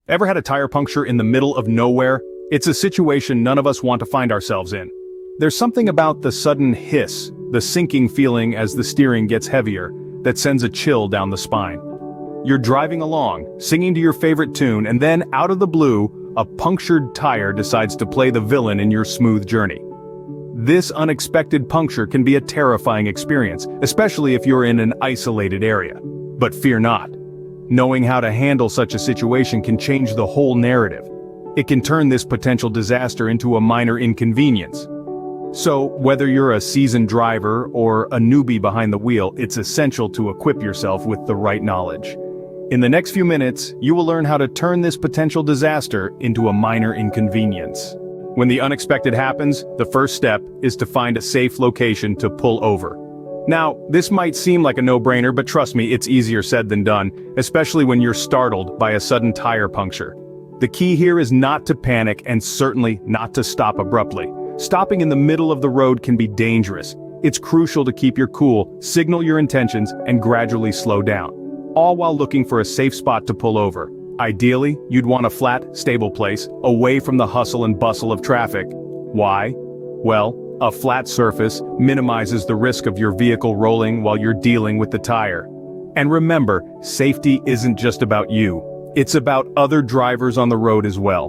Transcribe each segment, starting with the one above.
Ever had a tire puncture in the middle of nowhere? It's a situation none of us want to find ourselves in. There's something about the sudden hiss, the sinking feeling as the steering gets heavier, that sends a chill down the spine. You're driving along, singing to your favorite tune, and then, out of the blue, a punctured tire decides to play the villain in your smooth journey. This unexpected puncture can be a terrifying experience, especially if you're in an isolated area. But fear not. Knowing how to handle such a situation can change the whole narrative. It can turn this potential disaster into a minor inconvenience. So, whether you're a seasoned driver or a newbie behind the wheel, it's essential to equip yourself with the right knowledge. In the next few minutes, you will learn how to turn this potential disaster into a minor inconvenience. When the unexpected happens, the first step is to find a safe location to pull over. Now, this might seem like a no-brainer, but trust me, it's easier said than done, especially when you're startled by a sudden tire puncture. The key here is not to panic and certainly not to stop abruptly. Stopping in the middle of the road can be dangerous. It's crucial to keep your cool, signal your intentions, and gradually slow down, all while looking for a safe spot to pull over. Ideally, you'd want a flat, stable place, away from the hustle and bustle of traffic. Why? Well, a flat surface minimizes the risk of your vehicle rolling while you're dealing with the tire. And remember, safety isn't just about you. It's about other drivers on the road as well.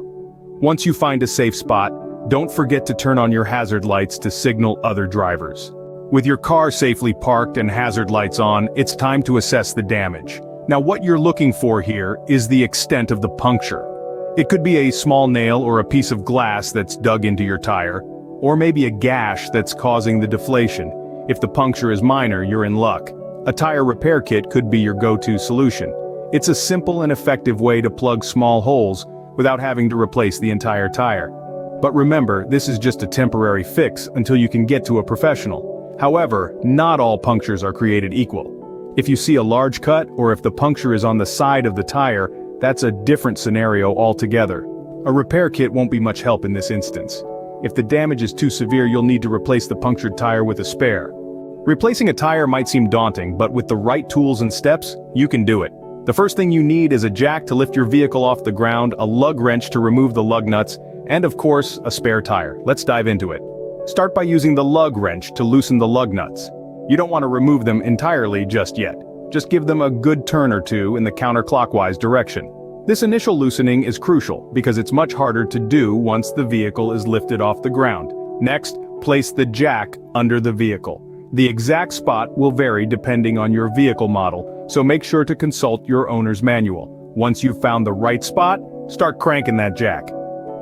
Once you find a safe spot, don't forget to turn on your hazard lights to signal other drivers. With your car safely parked and hazard lights on, it's time to assess the damage. Now, what you're looking for here is the extent of the puncture. It could be a small nail or a piece of glass that's dug into your tire, or maybe a gash that's causing the deflation. If the puncture is minor, you're in luck. A tire repair kit could be your go-to solution. It's a simple and effective way to plug small holes without having to replace the entire tire. But remember, this is just a temporary fix until you can get to a professional. However, not all punctures are created equal. If you see a large cut or if the puncture is on the side of the tire, that's a different scenario altogether. A repair kit won't be much help in this instance. If the damage is too severe, you'll need to replace the punctured tire with a spare. Replacing a tire might seem daunting, but with the right tools and steps, you can do it. The first thing you need is a jack to lift your vehicle off the ground, a lug wrench to remove the lug nuts, and of course, a spare tire. Let's dive into it. Start by using the lug wrench to loosen the lug nuts. You don't want to remove them entirely just yet. Just give them a good turn or two in the counterclockwise direction. This initial loosening is crucial because it's much harder to do once the vehicle is lifted off the ground. Next, place the jack under the vehicle. The exact spot will vary depending on your vehicle model, so make sure to consult your owner's manual. Once you've found the right spot, start cranking that jack.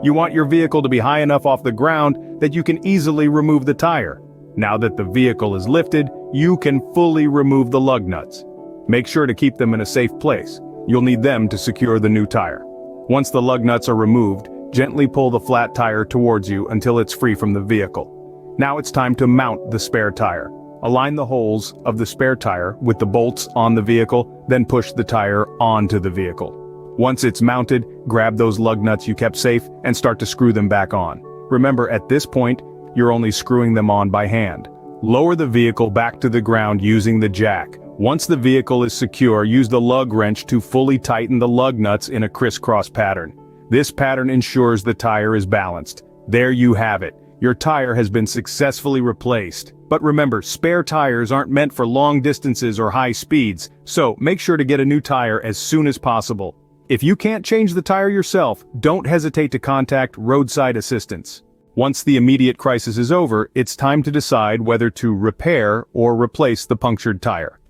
You want your vehicle to be high enough off the ground that you can easily remove the tire. Now that the vehicle is lifted, you can fully remove the lug nuts. Make sure to keep them in a safe place. You'll need them to secure the new tire. Once the lug nuts are removed, gently pull the flat tire towards you until it's free from the vehicle. Now it's time to mount the spare tire. Align the holes of the spare tire with the bolts on the vehicle, then push the tire onto the vehicle. Once it's mounted, grab those lug nuts you kept safe and start to screw them back on. Remember, at this point, you're only screwing them on by hand. Lower the vehicle back to the ground using the jack. Once the vehicle is secure, use the lug wrench to fully tighten the lug nuts in a crisscross pattern. This pattern ensures the tire is balanced. There you have it. Your tire has been successfully replaced. But remember, spare tires aren't meant for long distances or high speeds, so make sure to get a new tire as soon as possible. If you can't change the tire yourself, don't hesitate to contact roadside assistance. Once the immediate crisis is over, it's time to decide whether to repair or replace the punctured tire.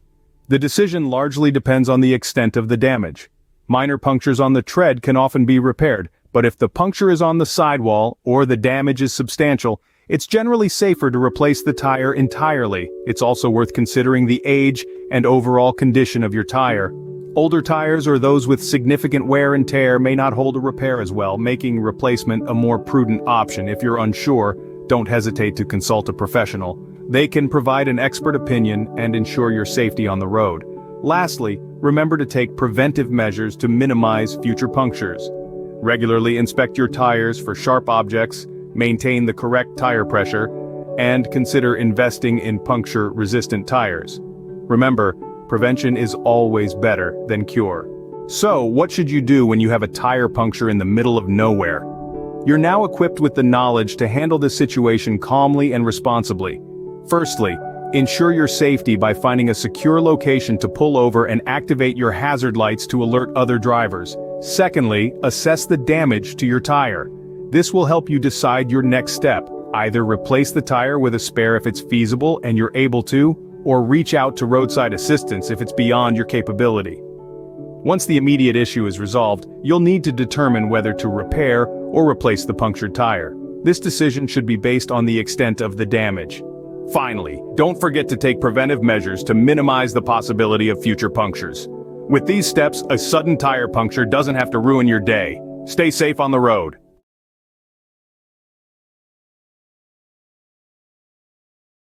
The decision largely depends on the extent of the damage. Minor punctures on the tread can often be repaired, but if the puncture is on the sidewall or the damage is substantial, it's generally safer to replace the tire entirely. It's also worth considering the age and overall condition of your tire. Older tires or those with significant wear and tear may not hold a repair as well, making replacement a more prudent option. If you're unsure, don't hesitate to consult a professional. They can provide an expert opinion and ensure your safety on the road. Lastly, remember to take preventive measures to minimize future punctures. Regularly inspect your tires for sharp objects, maintain the correct tire pressure, and consider investing in puncture-resistant tires. Remember, prevention is always better than cure. So, what should you do when you have a tire puncture in the middle of nowhere? You're now equipped with the knowledge to handle this situation calmly and responsibly. Firstly, ensure your safety by finding a secure location to pull over and activate your hazard lights to alert other drivers. Secondly, assess the damage to your tire. This will help you decide your next step. Either replace the tire with a spare if it's feasible and you're able to, or reach out to roadside assistance if it's beyond your capability. Once the immediate issue is resolved, you'll need to determine whether to repair or replace the punctured tire. This decision should be based on the extent of the damage. Finally, don't forget to take preventive measures to minimize the possibility of future punctures. With these steps, a sudden tire puncture doesn't have to ruin your day. Stay safe on the road.